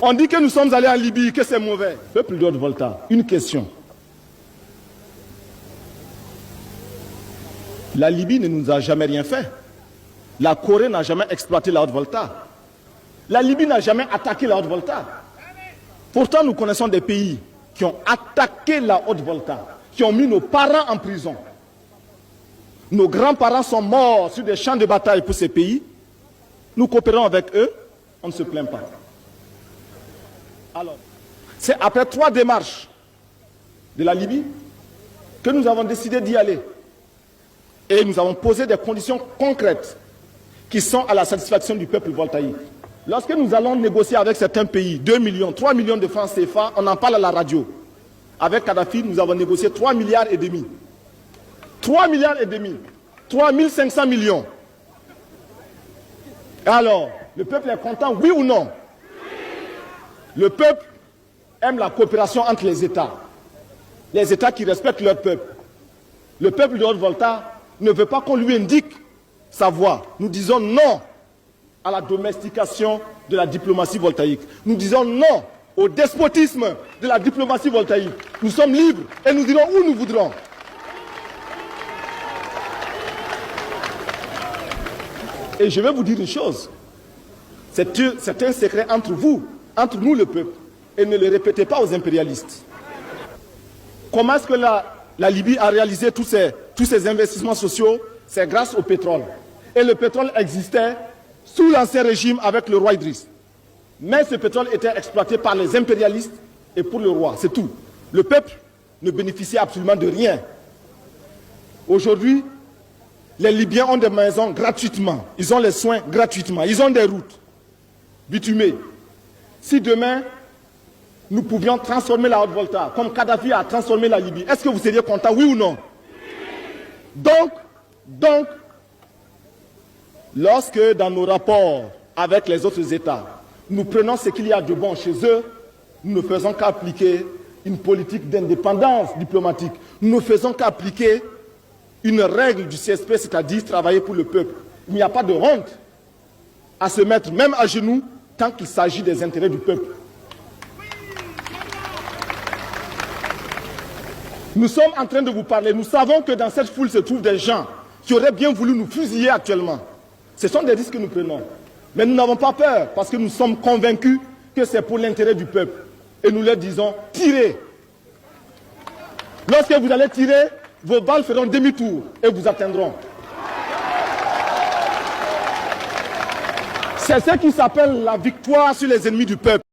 On dit que nous sommes allés en Libye, que c'est mauvais. Peuple de Haute-Volta, une question. La Libye ne nous a jamais rien fait. La Corée n'a jamais exploité la Haute-Volta. La Libye n'a jamais attaqué la Haute-Volta. Pourtant, nous connaissons des pays qui ont attaqué la Haute-Volta, qui ont mis nos parents en prison. Nos grands-parents sont morts sur des champs de bataille pour ces pays. Nous coopérons avec eux, on ne se plaint pas. Alors, c'est après 3 démarches de la Libye que nous avons décidé d'y aller. Et nous avons posé des conditions concrètes qui sont à la satisfaction du peuple voltaïque. Lorsque nous allons négocier avec certains pays, 2 millions, 3 millions de francs CFA, on en parle à la radio. Avec Kadhafi, nous avons négocié 3,5 milliards. 3,5 milliards. 3 500 millions. Alors, le peuple est content, oui ou non? Le peuple aime la coopération entre les États. Les États qui respectent leur peuple. Le peuple de Haute-Volta ne veut pas qu'on lui indique sa voie. Nous disons non à la domestication de la diplomatie voltaïque. Nous disons non au despotisme de la diplomatie voltaïque. Nous sommes libres et nous dirons où nous voudrons. Et je vais vous dire une chose. C'est un secret entre vous, entre nous le peuple. Et ne le répétez pas aux impérialistes. Comment est-ce que la Libye a réalisé tous ces investissements sociaux? C'est grâce au pétrole. Et le pétrole existait sous l'ancien régime avec le roi Idriss. Mais ce pétrole était exploité par les impérialistes et pour le roi, c'est tout. Le peuple ne bénéficiait absolument de rien. Aujourd'hui, les Libyens ont des maisons gratuitement. Ils ont les soins gratuitement. Ils ont des routes bitumées. Si demain, nous pouvions transformer la Haute-Volta, comme Kadhafi a transformé la Libye, est-ce que vous seriez content, oui ou non? Donc, lorsque dans nos rapports avec les autres États, nous prenons ce qu'il y a de bon chez eux, nous ne faisons qu'appliquer une politique d'indépendance diplomatique. Nous ne faisons qu'appliquer une règle du CSP, c'est-à-dire travailler pour le peuple. Il n'y a pas de honte à se mettre même à genoux tant qu'il s'agit des intérêts du peuple. Nous sommes en train de vous parler. Nous savons que dans cette foule se trouvent des gens qui auraient bien voulu nous fusiller actuellement. Ce sont des risques que nous prenons. Mais nous n'avons pas peur parce que nous sommes convaincus que c'est pour l'intérêt du peuple. Et nous leur disons, tirez. Lorsque vous allez tirer, vos balles feront demi-tour et vous atteindront. C'est ce qui s'appelle la victoire sur les ennemis du peuple.